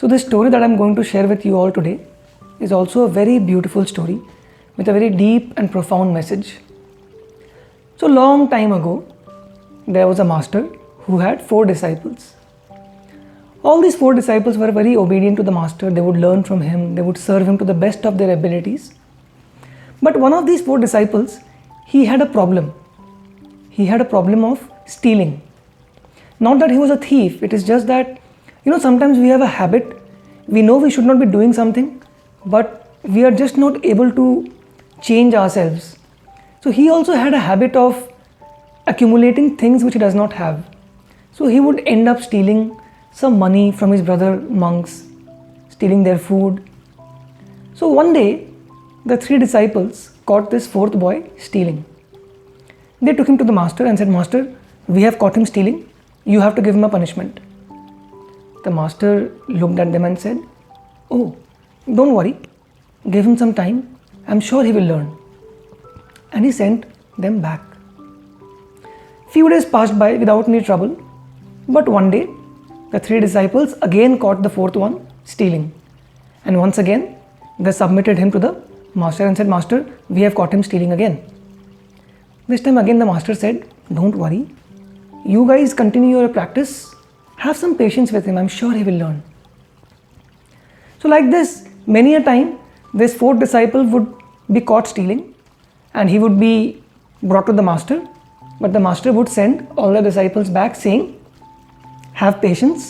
So this story that I'm going to share with you all today is also a very beautiful story with a very deep and profound message. So long time ago, there was a master who had 4 disciples. All these 4 disciples were very obedient to the master. They would learn from him. They would serve him to the best of their abilities. But one of these 4 disciples, he had a problem. He had a problem of stealing. Not that he was a thief. It is just that, sometimes we have a habit. We know we should not be doing something, but we are just not able to change ourselves. So he also had a habit of accumulating things which he does not have. So he would end up stealing some money from his brother monks, stealing their food. So one day, the 3 disciples caught this 4th boy stealing. They took him to the master and said, "Master, we have caught him stealing. You have to give him a punishment." The master looked at them and said, "Oh, don't worry. Give him some time. I'm sure he will learn." And he sent them back. Few days passed by without any trouble. But one day, the 3 disciples again caught the 4th one stealing. And once again, they submitted him to the master and said, "Master, we have caught him stealing again." This time again the master said, "Don't worry. You guys continue your practice. Have some patience with him. I'm sure he will learn." So like this, many a time, this 4th disciple would be caught stealing and he would be brought to the master. But the master would send all the disciples back saying, "Have patience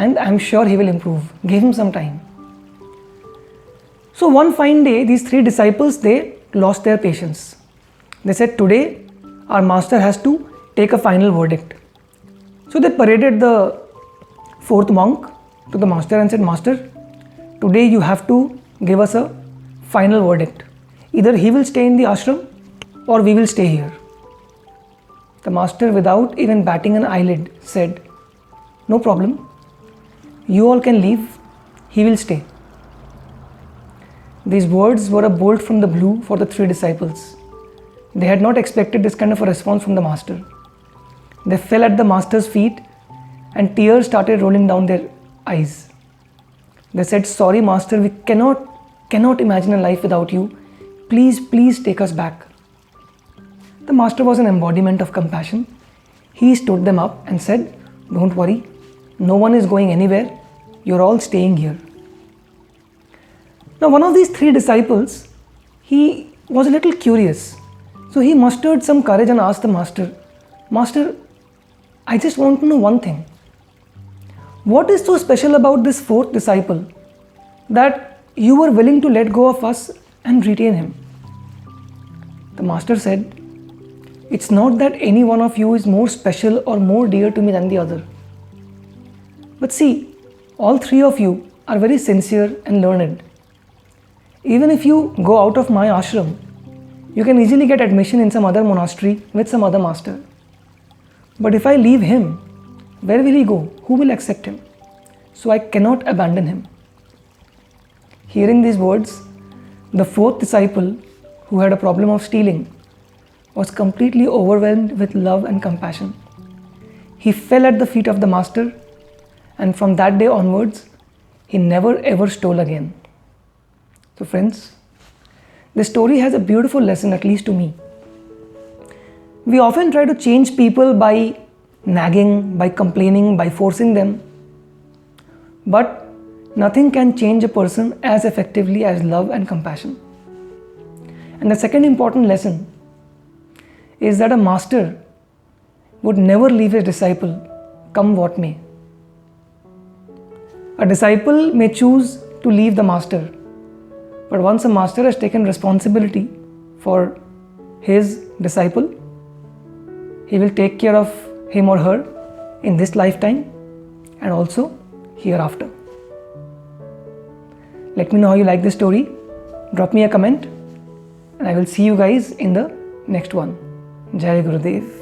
and I'm sure he will improve. Give him some time." So one fine day, these 3 disciples, they lost their patience. They said, "Today, our master has to take a final verdict." So they paraded the 4th monk to the master and said, "Master, today you have to give us a final verdict. Either he will stay in the ashram or we will stay here." The master, without even batting an eyelid, said, "No problem. You all can leave. He will stay." These words were a bolt from the blue for the 3 disciples. They had not expected this kind of a response from the master. They fell at the master's feet and tears started rolling down their eyes. They said, "Sorry, master, we cannot imagine a life without you. Please take us back." The master was an embodiment of compassion. He stood them up and said, "Don't worry. No one is going anywhere. You're all staying here." Now, one of these 3 disciples, he was a little curious. So he mustered some courage and asked the master, "Master, I just want to know one thing. What is so special about this 4th disciple that you were willing to let go of us and retain him?" The master said, "It's not that any one of you is more special or more dear to me than the other. But see, all 3 of you are very sincere and learned. Even if you go out of my ashram, you can easily get admission in some other monastery with some other master. But if I leave him, where will he go? Who will accept him? So I cannot abandon him." Hearing these words, the 4th disciple, who had a problem of stealing, was completely overwhelmed with love and compassion. He fell at the feet of the master, and from that day onwards, he never ever stole again. So friends, this story has a beautiful lesson, at least to me. We often try to change people by nagging, by complaining, by forcing them. But nothing can change a person as effectively as love and compassion. And the second important lesson is that a master would never leave his disciple, come what may. A disciple may choose to leave the master, but once a master has taken responsibility for his disciple, he will take care of him or her in this lifetime and also hereafter. Let me know how you like this story. Drop me a comment and I will see you guys in the next one. Jai Gurudev.